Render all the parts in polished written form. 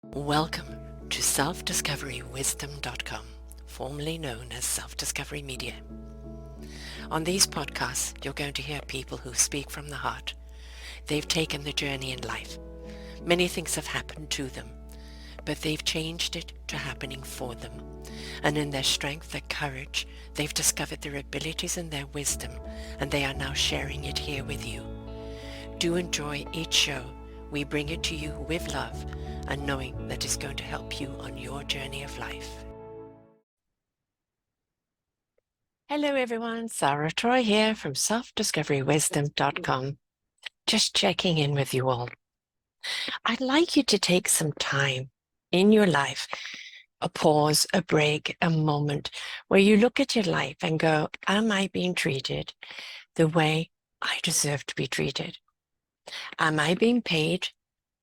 Welcome to self-discoverywisdom.com, formerly known as Self-Discovery Media. On these podcasts, you're going to hear people who speak from the heart. They've taken the journey in life. Many things have happened to them, but they've changed it to happening for them. And in their strength, their courage, they've discovered their abilities and their wisdom, and they are now sharing it here with you. Do enjoy each show. We bring it to you with love and knowing that it's going to help you on your journey of life. Hello everyone, Sarah Troy here from selfdiscoverywisdom.com. Just checking in with you all. I'd like you to take some time in your life, a pause, a break, a moment where you look at your life and go, am I being treated the way I deserve to be treated? Am I being paid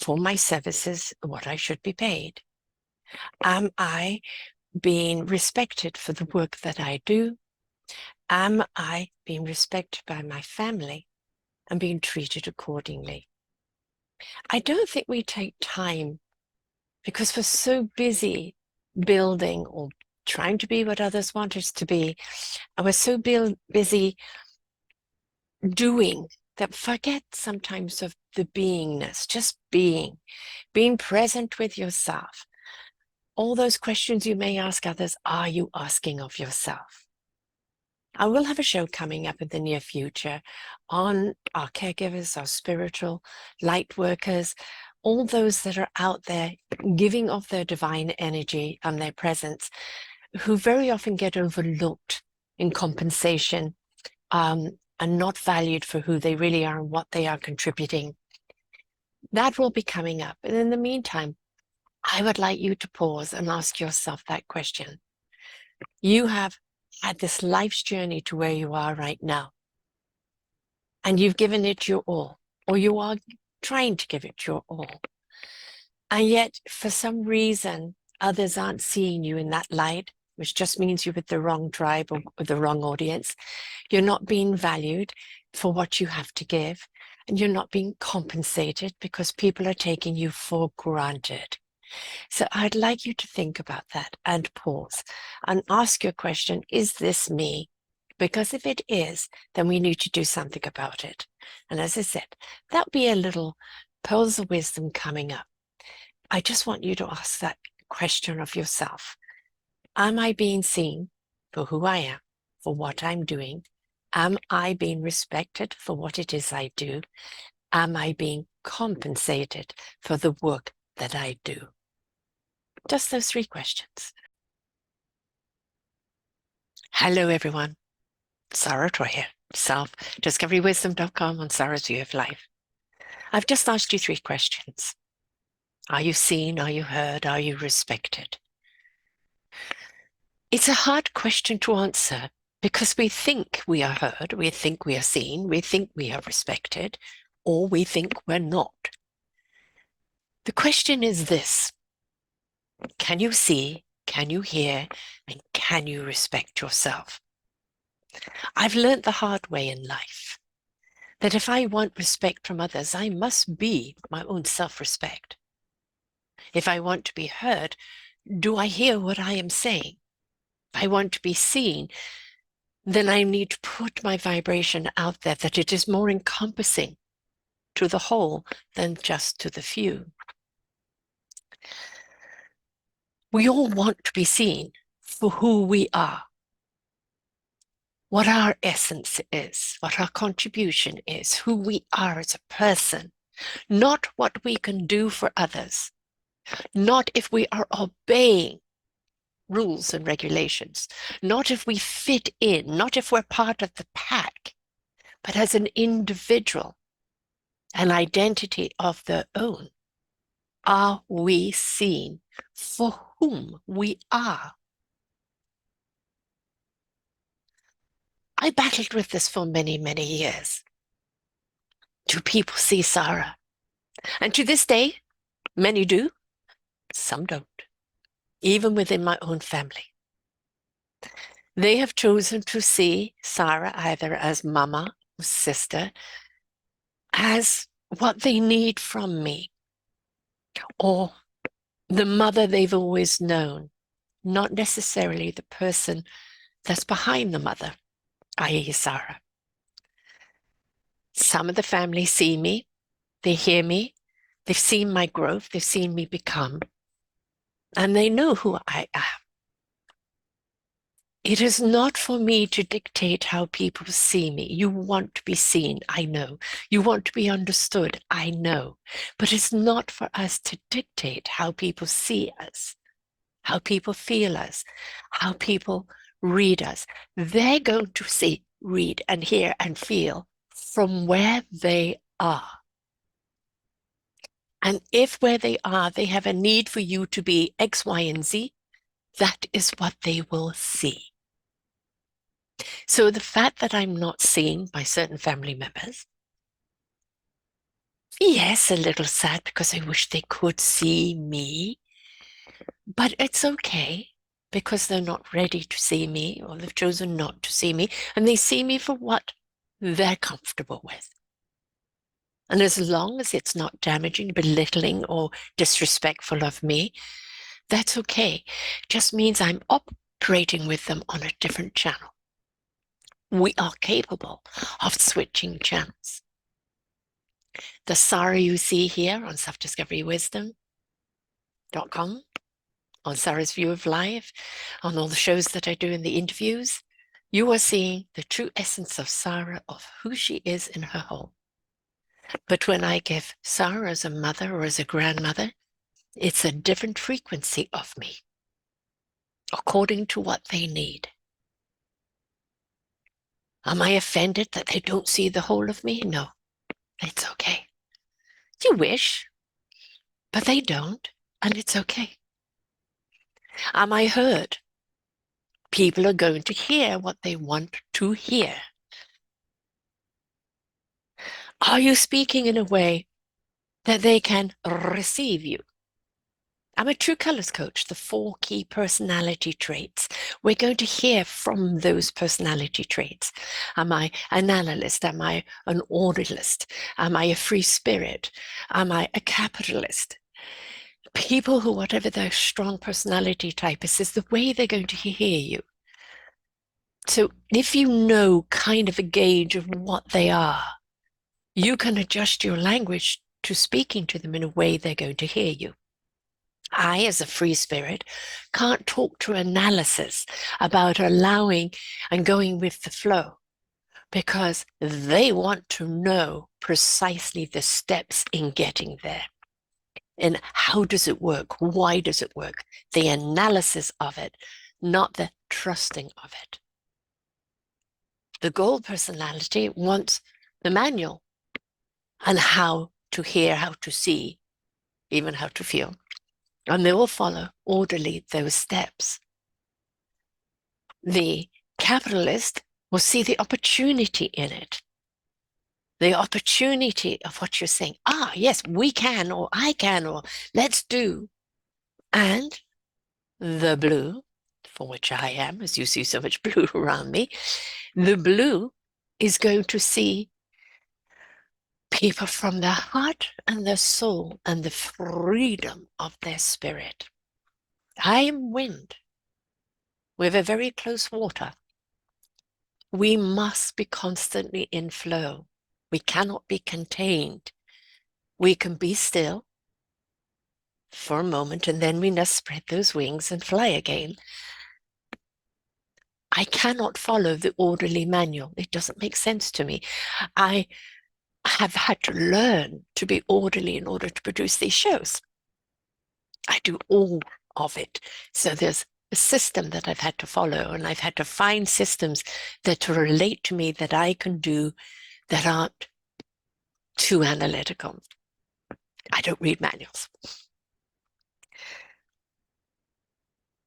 for my services what I should be paid? Am I being respected for the work that I do? Am I being respected by my family and being treated accordingly? I don't think we take time because we're so busy building or trying to be what others want us to be. And we're so busy doing that forget sometimes of the beingness, just being present with yourself. All those questions you may ask others, are you asking of yourself? I will have a show coming up in the near future on our caregivers, our spiritual light workers, all those that are out there giving of their divine energy and their presence, who very often get overlooked in compensation and not valued for who they really are and what they are contributing. That will be coming up. And in the meantime, I would like you to pause and ask yourself that question. You have had this life's journey to where you are right now, and you've given it your all, or you are trying to give it your all. And yet, for some reason, others aren't seeing you in that light, which just means you're with the wrong tribe or with the wrong audience. You're not being valued for what you have to give, and you're not being compensated because people are taking you for granted. So I'd like you to think about that and pause and ask your question, is this me? Because if it is, then we need to do something about it. And as I said, that'll be a little pearls of wisdom coming up. I just want you to ask that question of yourself. Am I being seen for who I am, for what I'm doing? Am I being respected for what it is I do? Am I being compensated for the work that I do? Just those three questions. Hello, everyone. Sarah Troy here, self-discoverywisdom.com on Sarah's View of Life. I've just asked you three questions. Are you seen? Are you heard? Are you respected? It's a hard question to answer because we think we are heard, we think we are seen, we think we are respected, or we think we're not. The question is this: can you see, can you hear, and can you respect yourself? I've learned the hard way in life that if I want respect from others, I must be my own self-respect. If I want to be heard, do I hear what I am saying? If I want to be seen, then I need to put my vibration out there that it is more encompassing to the whole than just to the few. We all want to be seen for who we are, what our essence is, what our contribution is, who we are as a person, not what we can do for others, not if we are obeying rules and regulations, not if we fit in, not if we're part of the pack, but as an individual, an identity of their own. Are we seen for whom we are? I battled with this for many, many years. Do people see Sarah? And to this day, many do, some don't, even within my own family. They have chosen to see Sarah either as mama or sister, as what they need from me, or the mother they've always known, not necessarily the person that's behind the mother, i.e. Sarah. Some of the family see me, they hear me, they've seen my growth, they've seen me become, and they know who I am. It is not for me to dictate how people see me. You want to be seen, I know. You want to be understood, I know. But it's not for us to dictate how people see us, how people feel us, how people read us. They're going to see, read, and hear and feel from where they are. And if where they are, they have a need for you to be X, Y, and Z, that is what they will see. So the fact that I'm not seen by certain family members, yes, a little sad because I wish they could see me, but it's okay because they're not ready to see me or they've chosen not to see me and they see me for what they're comfortable with. And as long as it's not damaging, belittling, or disrespectful of me, that's okay. Just means I'm operating with them on a different channel. We are capable of switching channels. The Sarah you see here on selfdiscoverywisdom.com, on Sarah's View of Life, on all the shows that I do in the interviews, you are seeing the true essence of Sarah, of who she is in her whole. But when I give Sarah as a mother or as a grandmother, it's a different frequency of me, according to what they need. Am I offended that they don't see the whole of me? No, it's okay. You wish, but they don't, and it's okay. Am I hurt? People are going to hear what they want to hear. Are you speaking in a way that they can receive you? I'm a true colors coach, the 4 key personality traits. We're going to hear from those personality traits. Am I an analyst? Am I an orderlist? Am I a free spirit? Am I a capitalist? People who, whatever their strong personality type is the way they're going to hear you. So if you know kind of a gauge of what they are, you can adjust your language to speaking to them in a way they're going to hear you. I, as a free spirit, can't talk to analysis about allowing and going with the flow because they want to know precisely the steps in getting there. And how does it work? Why does it work? The analysis of it, not the trusting of it. The gold personality wants the manual and how to hear, how to see, even how to feel. And they will follow orderly those steps. The capitalist will see the opportunity in it. The opportunity of what you're saying. Ah, yes, we can, or I can, or let's do. And the blue, for which I am, as you see so much blue around me, the blue is going to see people from their heart and their soul and the freedom of their spirit. I am wind. We have a very close water. We must be constantly in flow. We cannot be contained. We can be still for a moment and then we must spread those wings and fly again. I cannot follow the orderly manual. It doesn't make sense to me. I have had to learn to be orderly in order to produce these shows. I do all of it. So there's a system that I've had to follow, and I've had to find systems that relate to me that I can do that aren't too analytical. I don't read manuals.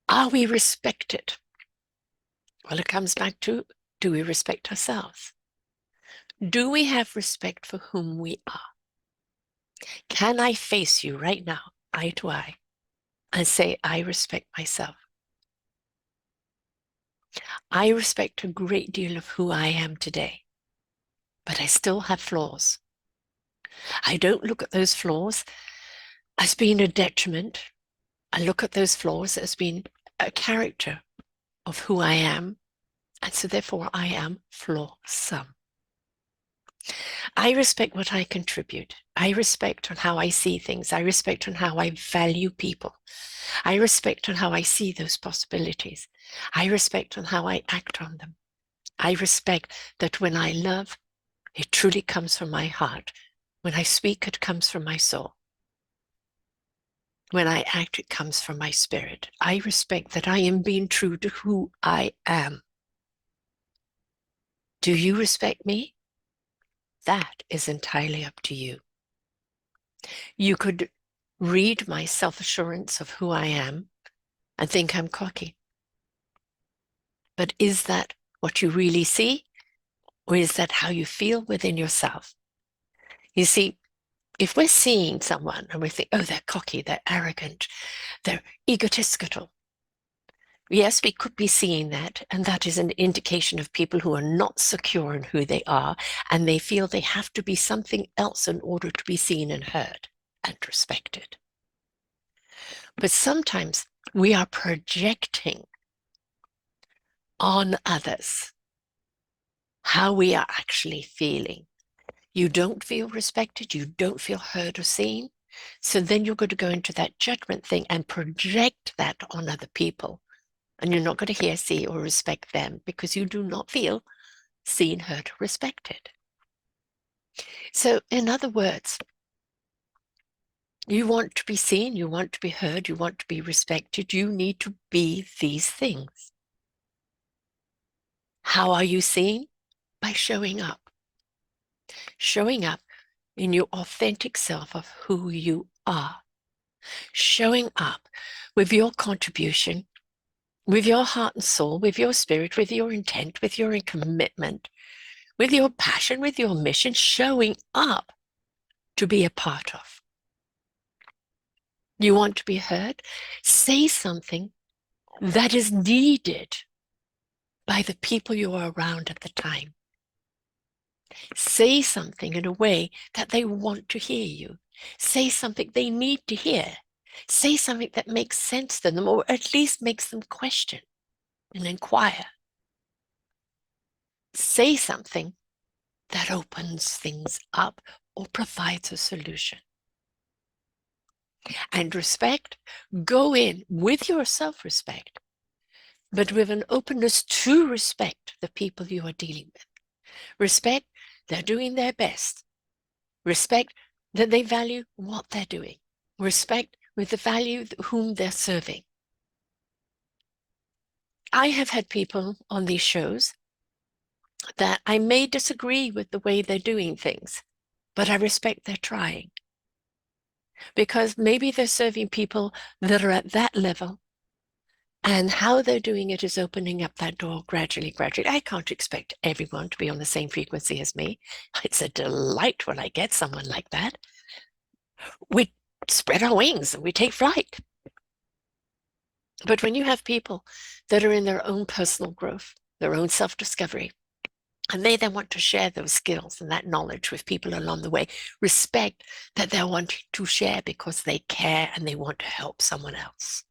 Are we respected? Well, it comes back to, do we respect ourselves? Do we have respect for whom we are? Can I face you right now, eye to eye, and say, I respect myself? I respect a great deal of who I am today, but I still have flaws. I don't look at those flaws as being a detriment. I look at those flaws as being a character of who I am, and so therefore I am flawsome. I respect what I contribute. I respect on how I see things. I respect on how I value people. I respect on how I see those possibilities. I respect on how I act on them. I respect that when I love, it truly comes from my heart. When I speak, it comes from my soul. When I act, it comes from my spirit. I respect that I am being true to who I am. Do you respect me? That is entirely up to you. You could read my self-assurance of who I am and think I'm cocky. But is that what you really see? Or is that how you feel within yourself? You see, if we're seeing someone and we think, oh, they're cocky, they're arrogant, they're egotistical. Yes, we could be seeing that, and that is an indication of people who are not secure in who they are, and they feel they have to be something else in order to be seen and heard and respected. But sometimes we are projecting on others how we are actually feeling. You don't feel respected, you don't feel heard or seen. So then you're going to go into that judgment thing and project that on other people. And you're not going to hear, see, or respect them because you do not feel seen, heard, or respected. So, in other words, you want to be seen, you want to be heard, you want to be respected, you need to be these things. How are you seen? By showing up. Showing up in your authentic self of who you are. Showing up with your contribution, with your heart and soul, with your spirit, with your intent, with your commitment, with your passion, with your mission, showing up to be a part of. You want to be heard? Say something that is needed by the people you are around at the time. Say something in a way that they want to hear you. Say something they need to hear. Say something that makes sense to them, or at least makes them question and inquire. Say something that opens things up or provides a solution. And respect, go in with your self-respect, but with an openness to respect the people you are dealing with. Respect, they're doing their best. Respect that they value what they're doing. Respect with the value whom they're serving. I have had people on these shows that I may disagree with the way they're doing things, but I respect they're trying. Because maybe they're serving people that are at that level, and how they're doing it is opening up that door gradually, gradually. I can't expect everyone to be on the same frequency as me. It's a delight when I get someone like that. We spread our wings and we take flight. But when you have people that are in their own personal growth, their own self-discovery, and they then want to share those skills and that knowledge with people along the way, respect that they're wanting to share because they care and they want to help someone else.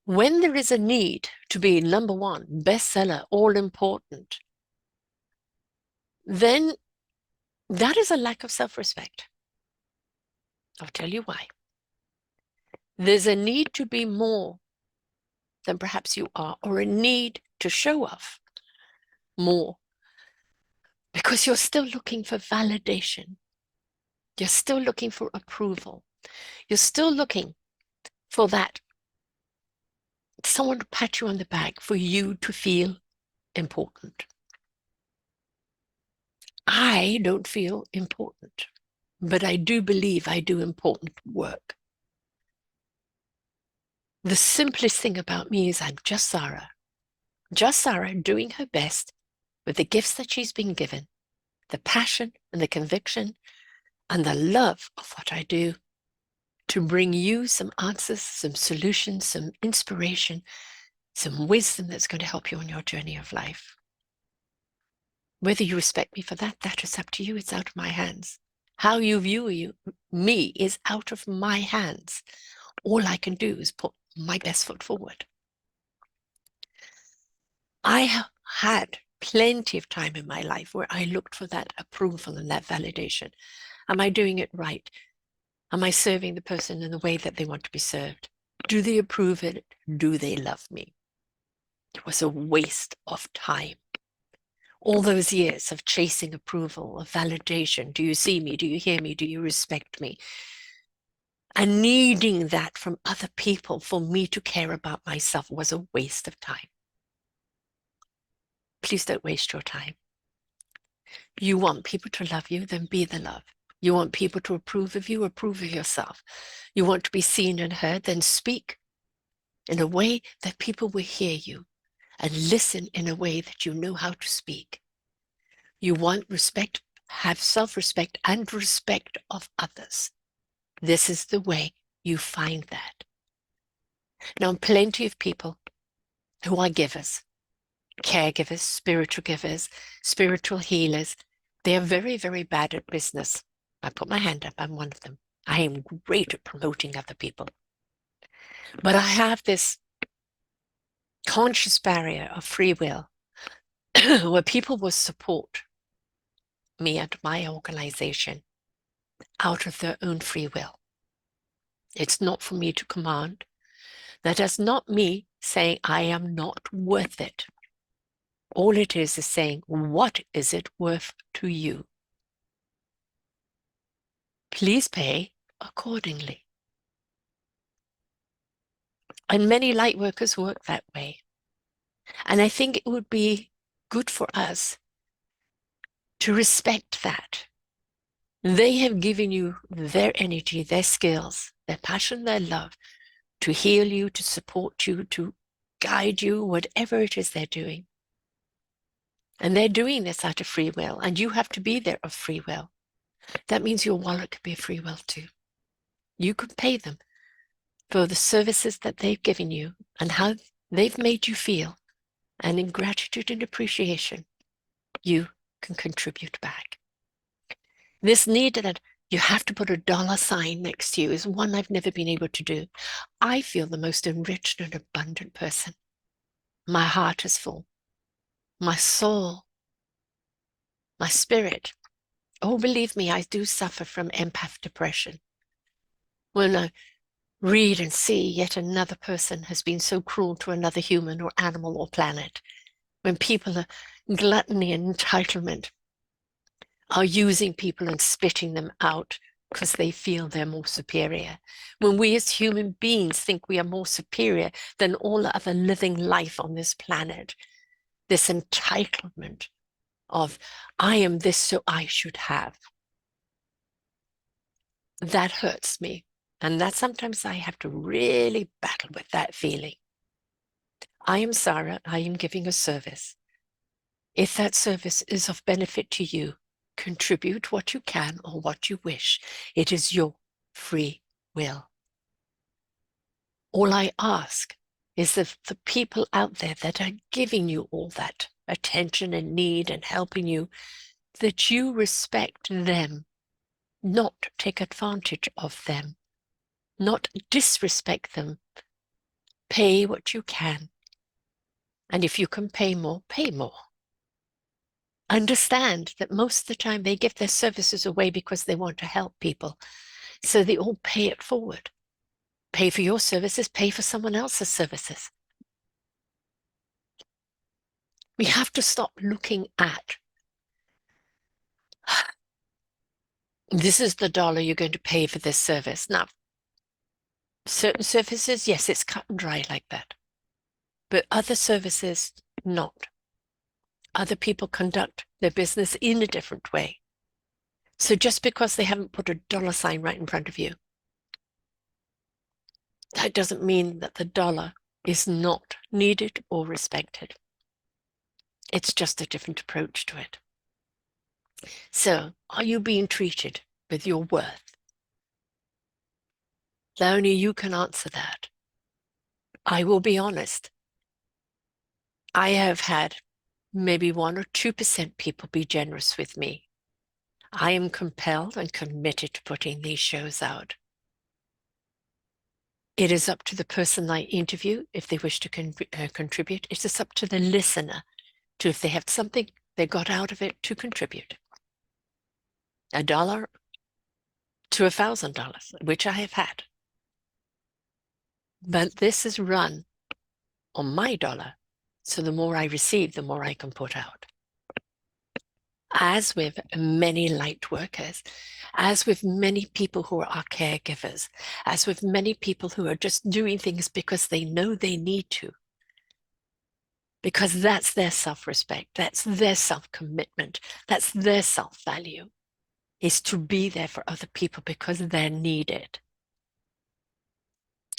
When there is a need to be number one, bestseller, all important, then that is a lack of self-respect. I'll tell you why. There's a need to be more than perhaps you are, or a need to show off more, because you're still looking for validation. You're still looking for approval. You're still looking for that someone to pat you on the back, for you to feel important. I don't feel important, but I do believe I do important work. The simplest thing about me is I'm just Sarah doing her best with the gifts that she's been given, the passion and the conviction and the love of what I do, to bring you some answers, some solutions, some inspiration, some wisdom that's going to help you on your journey of life. Whether you respect me for that, that is up to you. It's out of my hands. How you view me is out of my hands. All I can do is put my best foot forward. I have had plenty of time in my life where I looked for that approval and that validation. Am I doing it right? Am I serving the person in the way that they want to be served? Do they approve it? Do they love me? It was a waste of time. All those years of chasing approval, of validation. Do you see me? Do you hear me? Do you respect me? And needing that from other people for me to care about myself was a waste of time. Please don't waste your time. You want people to love you, then be the love. You want people to approve of you, approve of yourself. You want to be seen and heard, then speak in a way that people will hear you and listen in a way that you know how to speak. You want respect, have self-respect and respect of others. This is the way you find that. Now, plenty of people who are givers, caregivers, spiritual healers, they are very, very bad at business. I put my hand up, I'm one of them. I am great at promoting other people. But I have this conscious barrier of free will where people will support me and my organization out of their own free will. It's not for me to command. That is not me saying I am not worth it. All it is saying, what is it worth to you? Please pay accordingly. And many light workers work that way. And I think it would be good for us to respect that. They have given you their energy, their skills, their passion, their love to heal you, to support you, to guide you, whatever it is they're doing. And they're doing this out of free will, and you have to be there of free will. That means your wallet could be a free will too. You could pay them for the services that they've given you and how they've made you feel. And in gratitude and appreciation, you can contribute back. This need that you have to put a dollar sign next to you is one I've never been able to do. I feel the most enriched and abundant person. My heart is full. My soul, my spirit. Oh, believe me, I do suffer from empath depression. When I read and see yet another person has been so cruel to another human or animal or planet, when people are gluttony and entitlement are using people and spitting them out because they feel they're more superior. When we as human beings think we are more superior than all other living life on this planet, this entitlement of, I am this, so I should have, that hurts me. And that sometimes I have to really battle with that feeling. I am Sarah, I am giving a service. If that service is of benefit to you, contribute what you can or what you wish. It is your free will. All I ask is that the people out there that are giving you all that attention and need and helping you, that you respect them, not take advantage of them, not disrespect them. Pay what you can. And if you can pay more, pay more. Understand that most of the time they give their services away because they want to help people. So they all pay it forward. Pay for your services, pay for someone else's services. We have to stop looking at, this is the dollar you're going to pay for this service. Now, certain services, yes, it's cut and dry like that. But other services, not. Other people conduct their business in a different way. So just because they haven't put a dollar sign right in front of you, that doesn't mean that the dollar is not needed or respected. It's just a different approach to it. So, are you being treated with your worth? Only you can answer that. I will be honest. I have had maybe 1 or 2% people be generous with me. I am compelled and committed to putting these shows out. It is up to the person I interview if they wish to contribute. It is up to the listener to, if they have something they got out of it, to contribute. $1 to $1,000, which I have had. But this is run on my dollar. So the more I receive, the more I can put out. As with many light workers, as with many people who are our caregivers, as with many people who are just doing things because they know they need to, because that's their self-respect, that's their self-commitment, that's their self-value, is to be there for other people because they're needed.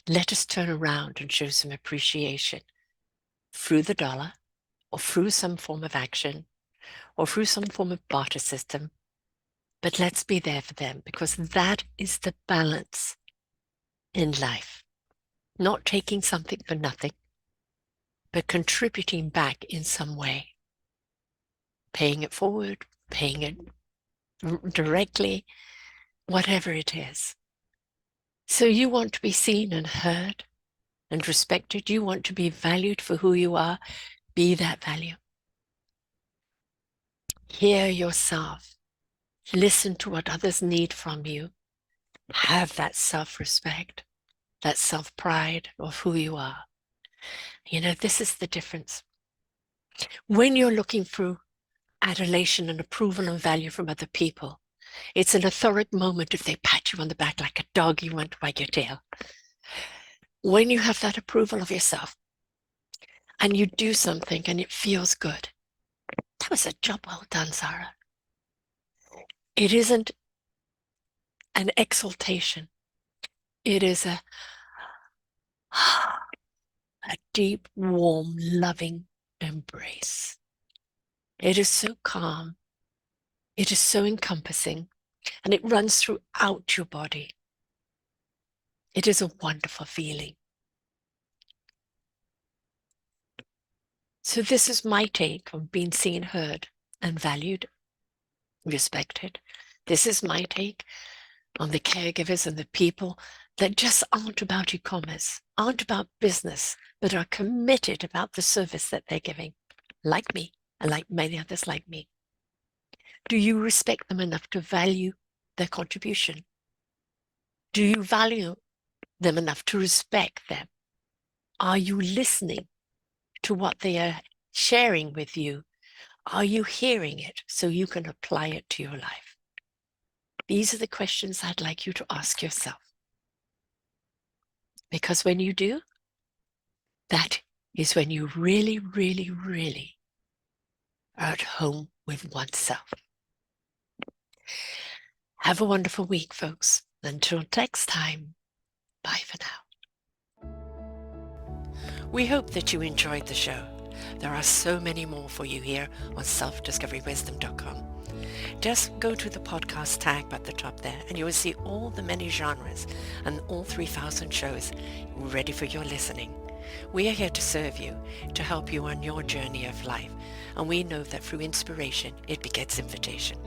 Let us turn around and show some appreciation through the dollar, or through some form of action, or through some form of barter system. But let's be there for them, because that is the balance in life. Not taking something for nothing, but contributing back in some way. Paying it forward, paying it directly, whatever it is. So you want to be seen and heard and respected. You want to be valued for who you are. Be that value. Hear yourself. Listen to what others need from you. Have that self-respect, that self-pride of who you are. You know, this is the difference. When you're looking for adulation and approval and value from other people, it's an euphoric moment if they pat you on the back like a dog you want to wag your tail. When you have that approval of yourself and you do something and it feels good, that was a job well done, Sarah. It isn't an exaltation. It is a deep, warm, loving embrace. It is so calm. It is so encompassing, and it runs throughout your body. It is a wonderful feeling. So this is my take on being seen, heard, and valued, respected. This is my take on the caregivers and the people that just aren't about e-commerce, aren't about business, but are committed about the service that they're giving, like me, and like many others like me. Do you respect them enough to value their contribution? Do you value them enough to respect them? Are you listening to what they are sharing with you? Are you hearing it so you can apply it to your life? These are the questions I'd like you to ask yourself. Because when you do, that is when you really, really, really are at home with oneself. Have a wonderful week, folks. Until next time, bye for now. We hope that you enjoyed the show. There are so many more for you here on selfdiscoverywisdom.com. Just go to the podcast tag at the top there and you will see all the many genres and all 3,000 shows ready for your listening. We are here to serve you, to help you on your journey of life, and we know that through inspiration it begets invitation.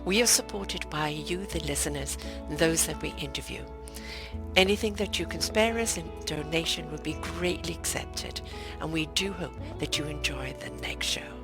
We are supported by you, the listeners, and those that we interview. Anything that you can spare us in donation would be greatly accepted, and we do hope that you enjoy the next show.